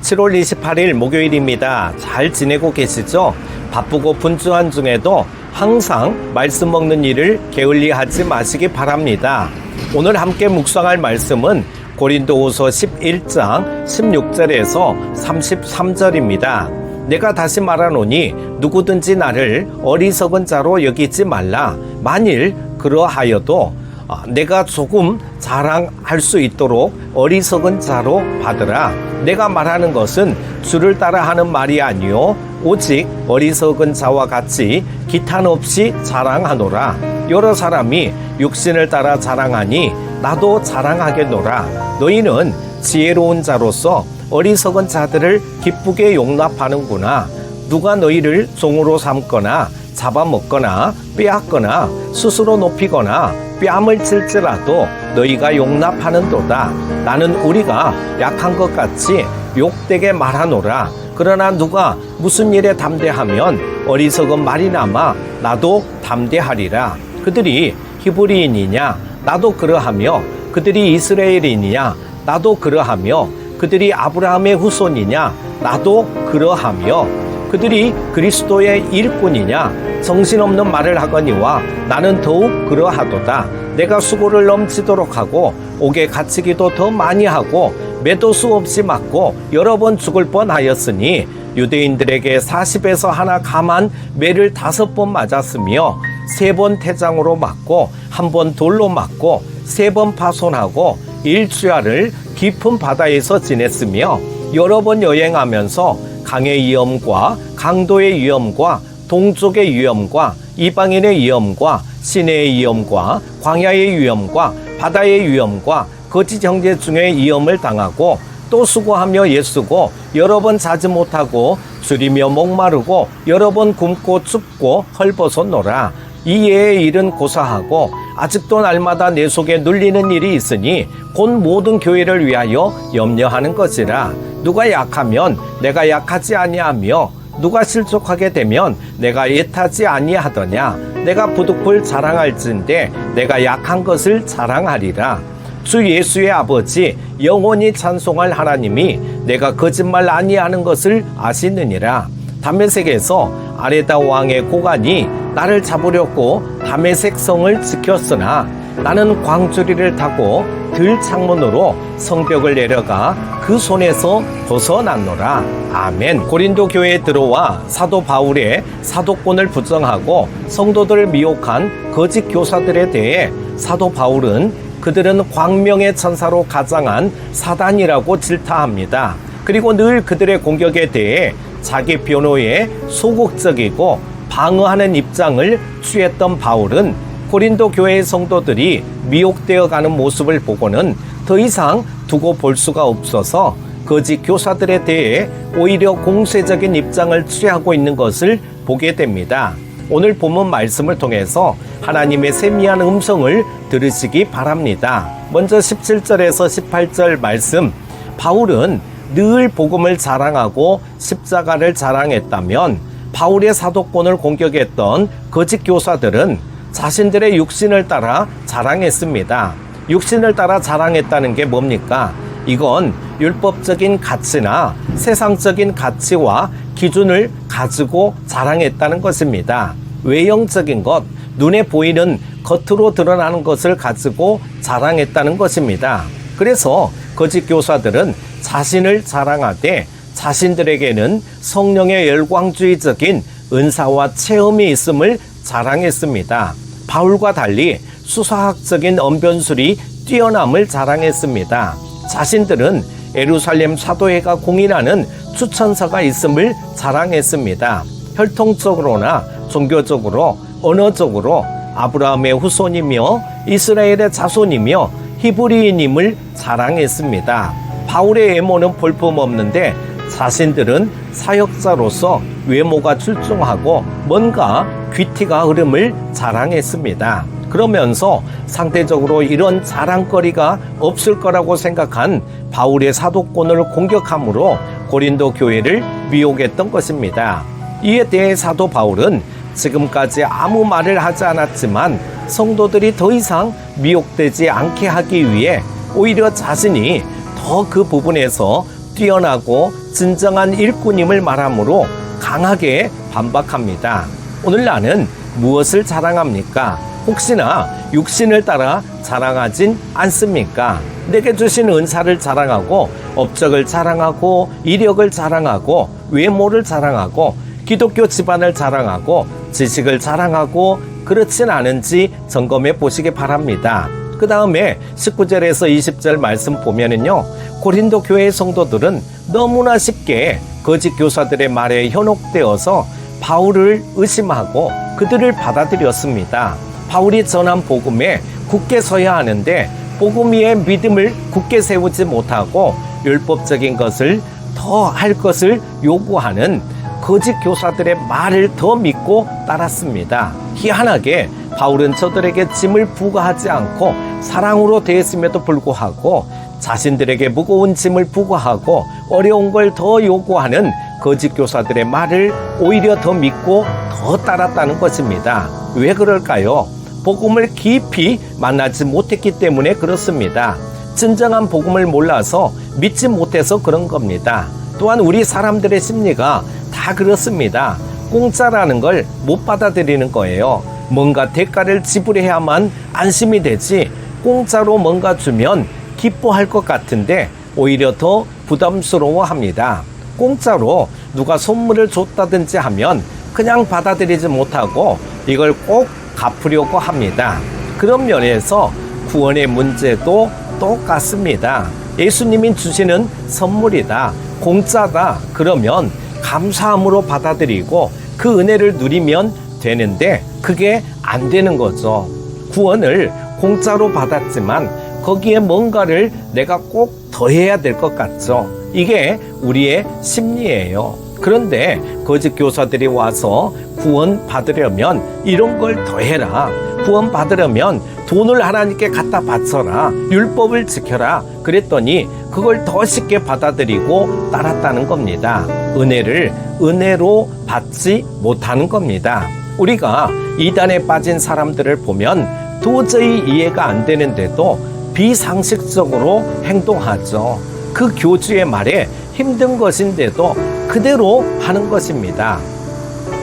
7월 28일 목요일입니다. 잘 지내고 계시죠? 바쁘고 분주한 중에도 항상 말씀 먹는 일을 게을리하지 마시기 바랍니다. 오늘 함께 묵상할 말씀은 고린도후서 11장 16절에서 33절입니다. 내가 다시 말하노니 누구든지 나를 어리석은 자로 여기지 말라. 만일 그러하여도 내가 조금 자랑할 수 있도록 어리석은 자로 받으라. 내가 말하는 것은 주를 따라 하는 말이 아니요 오직 어리석은 자와 같이 기탄 없이 자랑하노라. 여러 사람이 육신을 따라 자랑하니 나도 자랑하겠노라. 너희는 지혜로운 자로서 어리석은 자들을 기쁘게 용납하는구나. 누가 너희를 종으로 삼거나 잡아먹거나 빼앗거나 스스로 높이거나 뺨을 칠지라도 너희가 용납하는도다. 나는 우리가 약한 것 같이 욕되게 말하노라. 그러나 누가 무슨 일에 담대하면 어리석은 말이나마 나도 담대하리라. 그들이 히브리인이냐 나도 그러하며 그들이 이스라엘인이냐 나도 그러하며 그들이 아브라함의 후손이냐 나도 그러하며 그들이 그리스도의 일꾼이냐 정신없는 말을 하거니와 나는 더욱 그러하도다. 내가 수고를 넘치도록 하고 옥에 갇히기도 더 많이 하고 매도 수 없이 맞고 여러 번 죽을 뻔하였으니 유대인들에게 40에서 하나 감한 매를 5번 맞았으며 3번 태장으로 맞고 1번 돌로 맞고 3번 파손하고 일주야를 깊은 바다에서 지냈으며 여러 번 여행하면서 강의 위험과 강도의 위험과 동족의 위험과 이방인의 위험과 시내의 위험과 광야의 위험과 바다의 위험과 거짓 형제 중에 위험을 당하고 또 수고하며 애쓰고 여러 번 자지 못하고 줄이며 목마르고 여러 번 굶고 춥고 헐벗었노라. 이외의 일은 고사하고 아직도 날마다 내 속에 눌리는 일이 있으니 곧 모든 교회를 위하여 염려하는 것이라. 누가 약하면 내가 약하지 아니하며 누가 실족하게 되면 내가 애타지 아니하더냐. 내가 부득불 자랑할진대 내가 약한 것을 자랑하리라. 주 예수의 아버지 영원히 찬송할 하나님이 내가 거짓말 아니하는 것을 아시느니라. 다메섹에서 아레다 왕의 고관이 나를 잡으려고 다메섹 성을 지켰으나 나는 광주리를 타고 들창문으로 성벽을 내려가 그 손에서 벗어났노라. 아멘. 고린도 교회에 들어와 사도 바울의 사도권을 부정하고 성도들을 미혹한 거짓 교사들에 대해 사도 바울은 그들은 광명의 천사로 가장한 사단이라고 질타합니다. 그리고 늘 그들의 공격에 대해 자기 변호에 소극적이고 방어하는 입장을 취했던 바울은 고린도 교회의 성도들이 미혹되어 가는 모습을 보고는 더 이상 두고 볼 수가 없어서 거짓 교사들에 대해 오히려 공세적인 입장을 취하고 있는 것을 보게 됩니다. 오늘 본문 말씀을 통해서 하나님의 세미한 음성을 들으시기 바랍니다. 먼저 17절에서 18절 말씀. 바울은 늘 복음을 자랑하고 십자가를 자랑했다면 바울의 사도권을 공격했던 거짓 교사들은 자신들의 육신을 따라 자랑했습니다. 육신을 따라 자랑했다는 게 뭡니까? 이건 율법적인 가치나 세상적인 가치와 기준을 가지고 자랑했다는 것입니다. 외형적인 것, 눈에 보이는 겉으로 드러나는 것을 가지고 자랑했다는 것입니다. 그래서 거짓 교사들은 자신을 자랑하되 자신들에게는 성령의 열광주의적인 은사와 체험이 있음을 자랑했습니다. 바울과 달리 수사학적인 언변술이 뛰어남을 자랑했습니다. 자신들은 예루살렘 사도회가 공인하는 추천서가 있음을 자랑했습니다. 혈통적으로나 종교적으로 언어적으로 아브라함의 후손이며 이스라엘의 자손이며 히브리인임을 자랑했습니다. 바울의 외모는 볼품없는데 자신들은 사역자로서 외모가 출중하고 뭔가 귀티가 흐름을 자랑했습니다. 그러면서 상대적으로 이런 자랑거리가 없을 거라고 생각한 바울의 사도권을 공격함으로 고린도 교회를 미혹했던 것입니다. 이에 대해 사도 바울은 지금까지 아무 말을 하지 않았지만 성도들이 더 이상 미혹되지 않게 하기 위해 오히려 자신이 더 그 부분에서 뛰어나고 진정한 일꾼임을 말하므로 강하게 반박합니다. 오늘 나는 무엇을 자랑합니까? 혹시나 육신을 따라 자랑하진 않습니까? 내게 주신 은사를 자랑하고 업적을 자랑하고 이력을 자랑하고 외모를 자랑하고 기독교 집안을 자랑하고 지식을 자랑하고 그렇진 않은지 점검해 보시기 바랍니다. 그 다음에 19절에서 20절 말씀 보면은요, 고린도 교회의 성도들은 너무나 쉽게 거짓 교사들의 말에 현혹되어서 바울을 의심하고 그들을 받아들였습니다. 바울이 전한 복음에 굳게 서야 하는데 복음 위에 믿음을 굳게 세우지 못하고 율법적인 것을 더 할 것을 요구하는 거짓 교사들의 말을 더 믿고 따랐습니다. 희한하게 바울은 저들에게 짐을 부과하지 않고 사랑으로 대했음에도 불구하고 자신들에게 무거운 짐을 부과하고 어려운 걸 더 요구하는 거짓 교사들의 말을 오히려 더 믿고 더 따랐다는 것입니다. 왜 그럴까요? 복음을 깊이 만나지 못했기 때문에 그렇습니다. 진정한 복음을 몰라서 믿지 못해서 그런 겁니다. 또한 우리 사람들의 심리가 다 그렇습니다. 공짜라는 걸 못 받아들이는 거예요. 뭔가 대가를 지불해야만 안심이 되지, 공짜로 뭔가 주면 기뻐할 것 같은데 오히려 더 부담스러워합니다. 공짜로 누가 선물을 줬다든지 하면 그냥 받아들이지 못하고 이걸 꼭 갚으려고 합니다. 그런 면에서 구원의 문제도 똑같습니다. 예수님이 주시는 선물이다, 공짜다, 그러면 감사함으로 받아들이고 그 은혜를 누리면 되는데 그게 안 되는 거죠. 구원을 공짜로 받았지만 거기에 뭔가를 내가 꼭 더해야 될 것 같죠. 이게 우리의 심리예요. 그런데 거짓 교사들이 와서 구원 받으려면 이런 걸 더해라, 구원 받으려면 돈을 하나님께 갖다 바쳐라, 율법을 지켜라, 그랬더니 그걸 더 쉽게 받아들이고 따랐다는 겁니다. 은혜를 은혜로 받지 못하는 겁니다. 우리가 이단에 빠진 사람들을 보면 도저히 이해가 안 되는데도 비상식적으로 행동하죠. 그 교주의 말에 힘든 것인데도 그대로 하는 것입니다.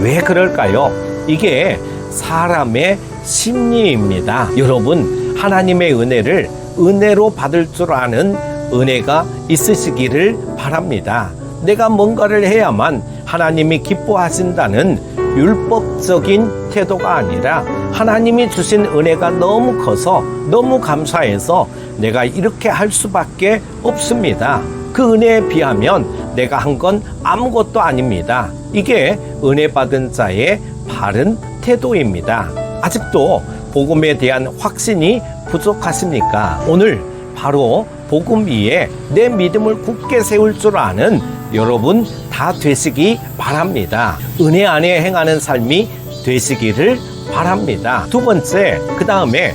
왜 그럴까요? 이게 사람의 심리입니다. 여러분, 하나님의 은혜를 은혜로 받을 줄 아는 은혜가 있으시기를 바랍니다. 내가 뭔가를 해야만 하나님이 기뻐하신다는 율법적인 태도가 아니라 하나님이 주신 은혜가 너무 커서 너무 감사해서 내가 이렇게 할 수밖에 없습니다. 그 은혜에 비하면 내가 한 건 아무것도 아닙니다. 이게 은혜 받은 자의 바른 태도입니다. 아직도 복음에 대한 확신이 부족하십니까? 오늘 바로 복음 위에 내 믿음을 굳게 세울 줄 아는 여러분 다 되시기 바랍니다. 은혜 안에 행하는 삶이 되시기를 바랍니다. 두 번째, 그 다음에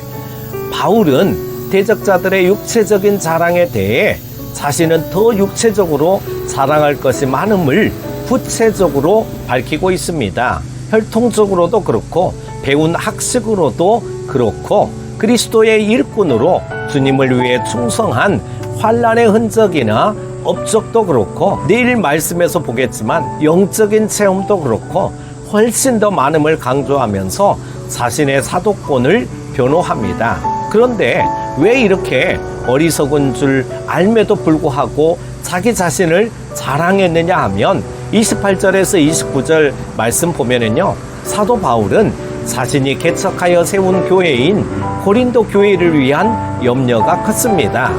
바울은 대적자들의 육체적인 자랑에 대해 자신은 더 육체적으로 자랑할 것이 많음을 구체적으로 밝히고 있습니다. 혈통적으로도 그렇고 배운 학식으로도 그렇고 그리스도의 일꾼으로 주님을 위해 충성한 환난의 흔적이나 업적도 그렇고 내일 말씀에서 보겠지만 영적인 체험도 그렇고 훨씬 더 많음을 강조하면서 자신의 사도권을 변호합니다. 그런데 왜 이렇게 어리석은 줄 알매도 불구하고 자기 자신을 자랑했느냐 하면 28절에서 29절 말씀 보면은요, 사도 바울은 자신이 개척하여 세운 교회인 고린도 교회를 위한 염려가 컸습니다.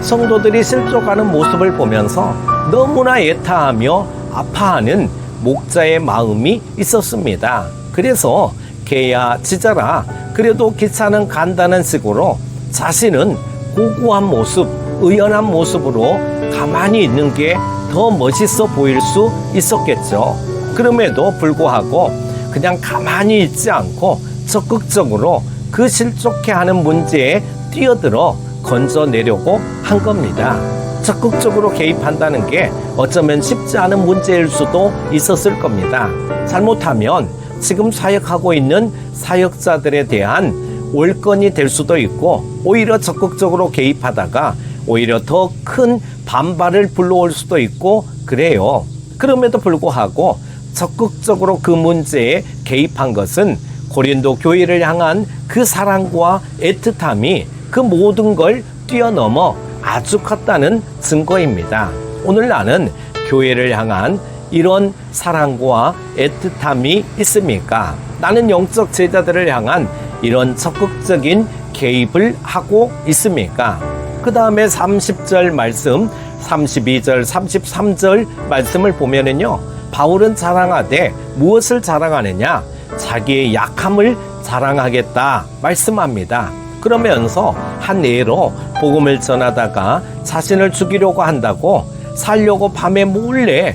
성도들이 실족하는 모습을 보면서 너무나 애타하며 아파하는 목자의 마음이 있었습니다. 그래서 개야 짖어라, 그래도 기차는 간다는 식으로 자신은 고고한 모습, 의연한 모습으로 가만히 있는 게 더 멋있어 보일 수 있었겠죠. 그럼에도 불구하고 그냥 가만히 있지 않고 적극적으로 그 실족해하는 문제에 뛰어들어 건져내려고 한 겁니다. 적극적으로 개입한다는 게 어쩌면 쉽지 않은 문제일 수도 있었을 겁니다. 잘못하면 지금 사역하고 있는 사역자들에 대한 올건이 될 수도 있고 오히려 적극적으로 개입하다가 오히려 더 큰 반발을 불러올 수도 있고 그래요. 그럼에도 불구하고 적극적으로 그 문제에 개입한 것은 고린도 교회를 향한 그 사랑과 애틋함이 그 모든 걸 뛰어넘어 아주 컸다는 증거입니다. 오늘 나는 교회를 향한 이런 사랑과 애틋함이 있습니까? 나는 영적 제자들을 향한 이런 적극적인 개입을 하고 있습니까? 그 다음에 30절 말씀, 32절, 33절 말씀을 보면은요, 바울은 자랑하되 무엇을 자랑하느냐? 자기의 약함을 자랑하겠다 말씀합니다. 그러면서 한 예로 복음을 전하다가 자신을 죽이려고 한다고 살려고 밤에 몰래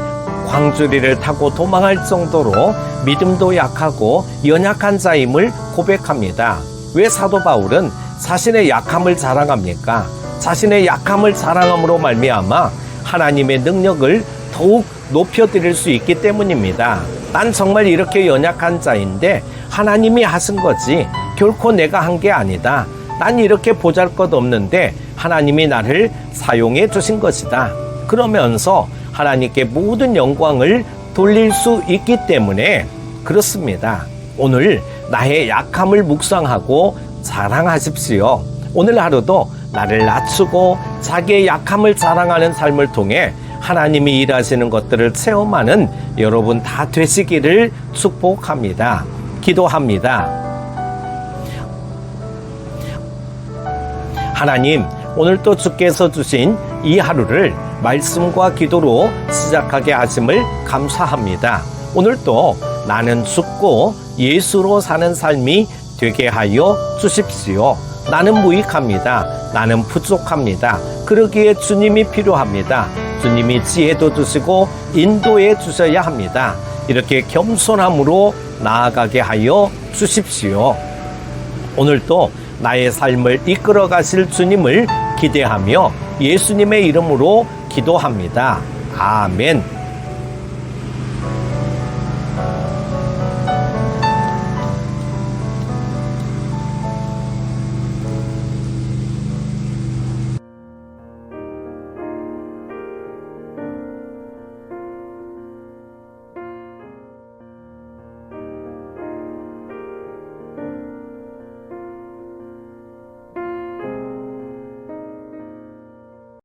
광주리를 타고 도망할 정도로 믿음도 약하고 연약한 자임을 고백합니다. 왜 사도 바울은 자신의 약함을 자랑합니까? 자신의 약함을 자랑함으로 말미암아 하나님의 능력을 더욱 높여드릴 수 있기 때문입니다. 난 정말 이렇게 연약한 자인데 하나님이 하신 거지 결코 내가 한 게 아니다. 난 이렇게 보잘것없는데 하나님이 나를 사용해 주신 것이다. 그러면서 하나님께 모든 영광을 돌릴 수 있기 때문에 그렇습니다. 오늘 나의 약함을 묵상하고 자랑하십시오. 오늘 하루도 나를 낮추고 자기의 약함을 자랑하는 삶을 통해 하나님이 일하시는 것들을 체험하는 여러분 다 되시기를 축복합니다. 기도합니다. 하나님, 오늘 또 주께서 주신 이 하루를 말씀과 기도로 시작하게 하심을 감사합니다. 오늘 또 나는 죽고 예수로 사는 삶이 되게 하여 주십시오. 나는 무익합니다. 나는 부족합니다. 그러기에 주님이 필요합니다. 주님이 지혜도 주시고 인도해 주셔야 합니다. 이렇게 겸손함으로 나아가게 하여 주십시오. 오늘도 나의 삶을 이끌어 가실 주님을 기대하며 예수님의 이름으로 기도합니다. 아멘.